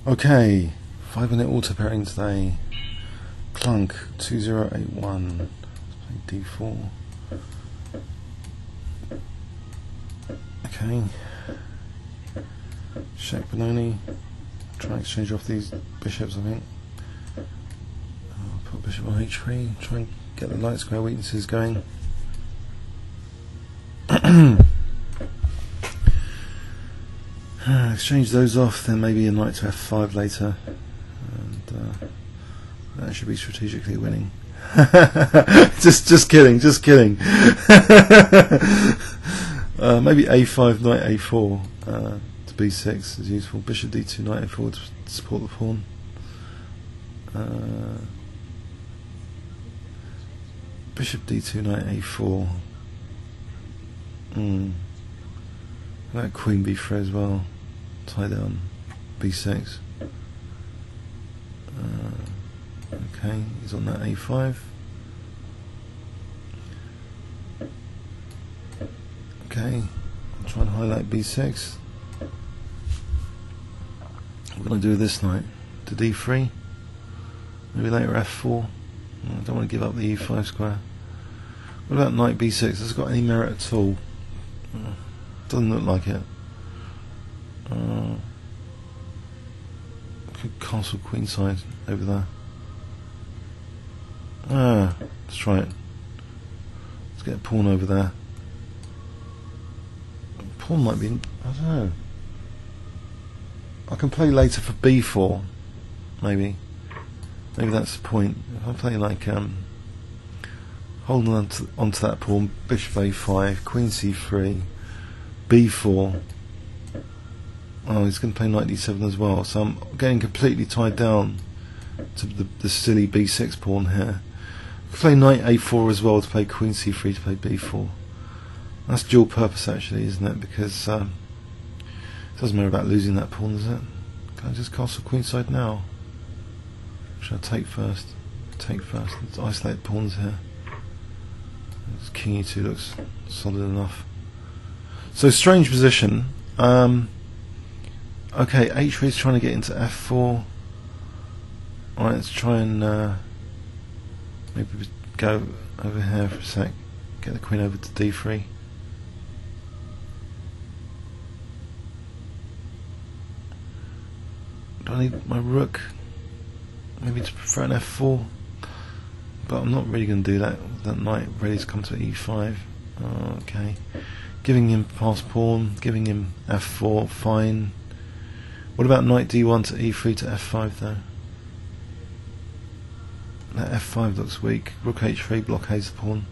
Okay, 5-minute auto pairing today. Klunk 2081. Let's play d4. Okay. Czech Benoni. Try and exchange off these bishops, I think. I'll put bishop on h3. Try and get the light square weaknesses going. Exchange those off, then maybe a knight to f5 later, and that should be strategically winning. just kidding. Maybe a5, knight a4 to b6 is useful. Bishop d2, knight a4 to support the pawn. Bishop d2, knight a4. That queen b3 as well. Tie down b6. Okay, he's on that a5. Okay, I'll try and highlight b6. What am I going to do with this knight? To d3? Maybe later f4? I don't want to give up the e5 square. What about knight b6? Has it got any merit at all? Doesn't look like it. Could castle queenside over there. Let's try it. Let's get a pawn over there. Pawn might be, I don't know. I can play later for b4, maybe. Maybe that's the point. If I play like holding onto that pawn, bishop a5, queen c3, b4. Oh, he's going to play knight d7 as well, so I'm getting completely tied down to the silly b6 pawn here. I could play knight a4 as well to play queen c3 to play b4. That's dual purpose actually, isn't it? Because it doesn't matter about losing that pawn, does it? Can I just castle queenside now? Should I take first? Take first. Let's isolate pawns here. This king e2 looks solid enough. So strange position. Okay, h3 is trying to get into f4. Alright, let's try and maybe go over here for a sec. Get the queen over to d3. Do I need my rook? Maybe to prefer an f4. But I'm not really going to do that. That knight ready to come to e5. Okay. Giving him pass pawn, giving him f4, fine. What about knight d1 to e3 to f5 though? That f5 looks weak. Rook h3 blockades the pawn.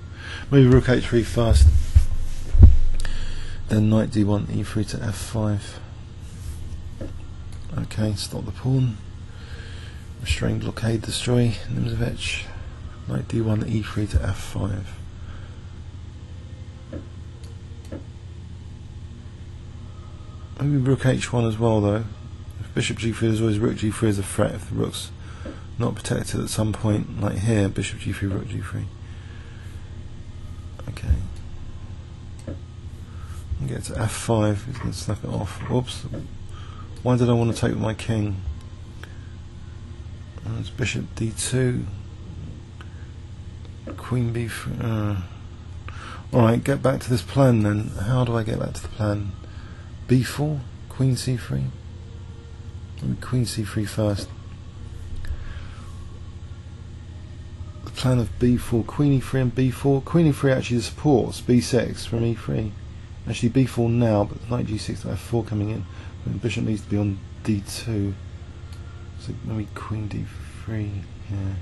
Maybe rook h3 first. Then knight d1, e3 to f5. Okay, stop the pawn. Restrain, blockade, destroy. Nxb6. Knight d1, e3 to f5. Maybe rook h1 as well though. If bishop g3 is always rook g3 is a threat if the rook's not protected at some point, like here, bishop g3, rook g3. Okay. I'll get to f5, he's going to snap it off. Whoops. Why did I want to take with my king? It's bishop d2. Queen b3. Alright, get back to this plan then. How do I get back to the plan? b4, queen c3. Maybe queen c3 first. The plan of b4, queen e3 and b4. Queen e3 actually supports b6 from e3. Actually b4 now, but knight g6 to f4 coming in. And bishop needs to be on d2. So maybe queen d3 here.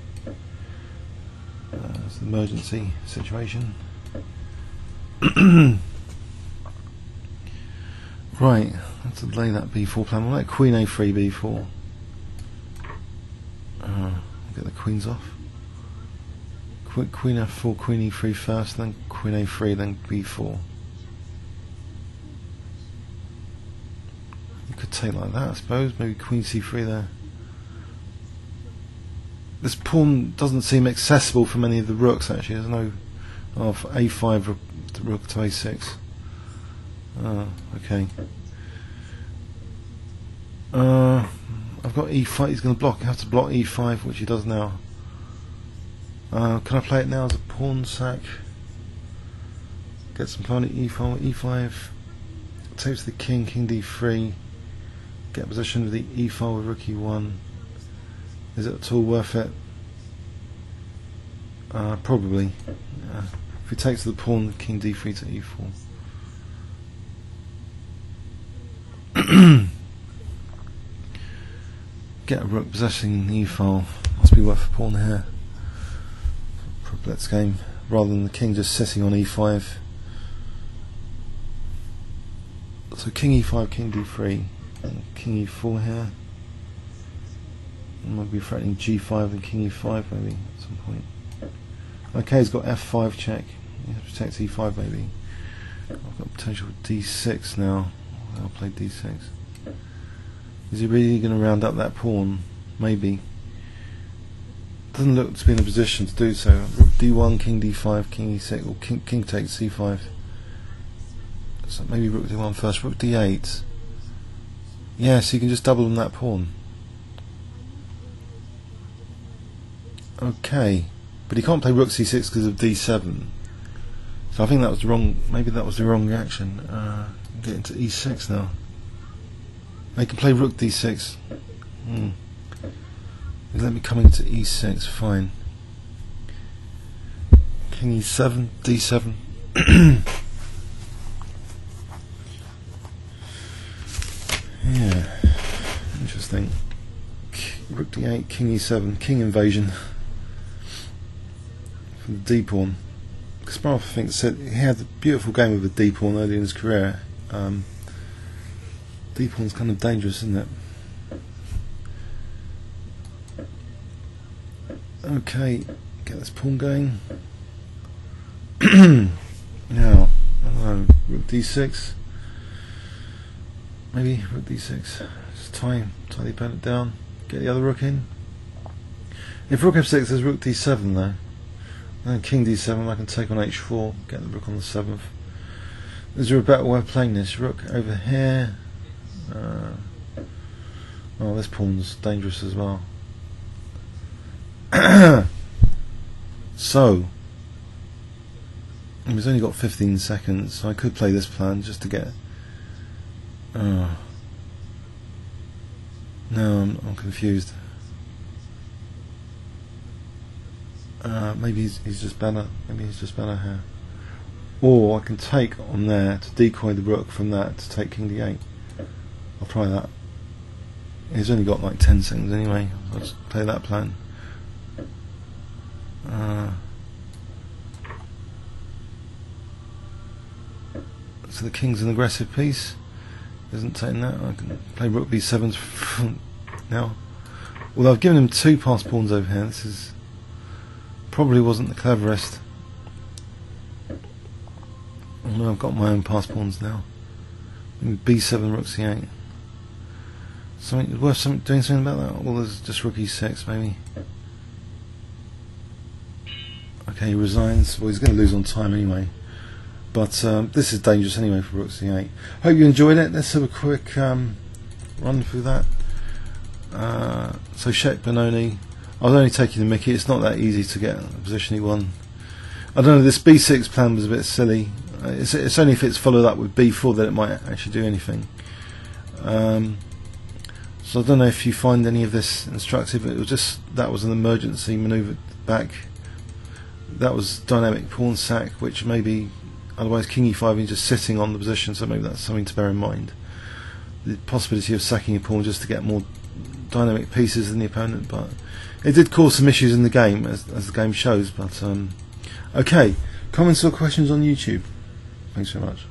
It's an emergency situation. Right, let's delay that b4 plan. We'll let queen a3 b4. Get the queens off. Queen f4, queen e3 first, then queen a3, then b4. You could take like that, I suppose. Maybe queen c3 there. This pawn doesn't seem accessible from any of the rooks actually. There's no a5 rook to a6. Okay. I've got e5. He's going to block. I have to block e5, which he does now. Can I play it now as a pawn sack? Get some fun at e4, e5. Takes the king, king d3. Get position with the e4 with rook e1. Is it at all worth it? Probably. If he takes the pawn, king d3 to e4. Get a rook possessing the e-file. Must be worth a pawn here for a blitz game, rather than the king just sitting on e5. So king e5, king d3, and king e4 here. And might be threatening g5 and king e5 maybe at some point. Okay, he's got f5 check. He protects e5 maybe. I've got potential d6 now. I'll play d6. Is he really going to round up that pawn? Maybe. Doesn't look to be in a position to do so. Rook d1, king d5, king e6, or king takes c5. So maybe rook d1 first. Rook d8. Yes, he can just double on that pawn. Okay, but he can't play rook c6 because of d7. So I think that was the wrong. Maybe that was the wrong reaction. Get into e6 now. They can play rook d6. Let me come into e6. Fine. King e7, d7. Yeah, interesting. Rook d8, king e7, king invasion from the d pawn. Kasparov, I think, said he had a beautiful game with a d pawn early in his career. D pawn's kind of dangerous, isn't it? Okay, get this pawn going. Now, I don't know, rook d6. Maybe rook d6. Just tie the opponent down. Get the other rook in. If rook f6, there's rook d7 though. And then king d7, I can take on h4. Get the rook on the 7th. Is there a better way of playing this? Rook over here. Oh, this pawn's dangerous as well. So, he's only got 15 seconds, so I could play this plan just to get. No, I'm confused. Maybe he's just better. Maybe he's just better here. Or I can take on there to decoy the rook from that to take king d8. I'll try that. He's only got like 10 seconds anyway. I'll just play that plan. So the king's an aggressive piece. Isn't taking that. I can play rook b7 now. Although I've given him 2 passed pawns over here. This is probably wasn't the cleverest. Although I've got my own passed pawns now. Maybe b7, rook c8. Something worth doing something about that? Well, there's just rook e6 maybe. Okay, he resigns. Well, he's going to lose on time anyway. But this is dangerous anyway for rook c8. Hope you enjoyed it. Let's have a quick run through that. So Czech Benoni. I was only taking the mickey. It's not that easy to get a position he won. I don't know. This b6 plan was a bit silly. It's only if it's followed up with b4 that it might actually do anything. So I don't know if you find any of this instructive. It was just that was an emergency manoeuvre back. That was dynamic pawn sack, which maybe otherwise king e5 is just sitting on the position. So maybe that's something to bear in mind. The possibility of sacking a pawn just to get more dynamic pieces than the opponent, but it did cause some issues in the game as the game shows. But okay, comments or questions on YouTube. Thanks very much.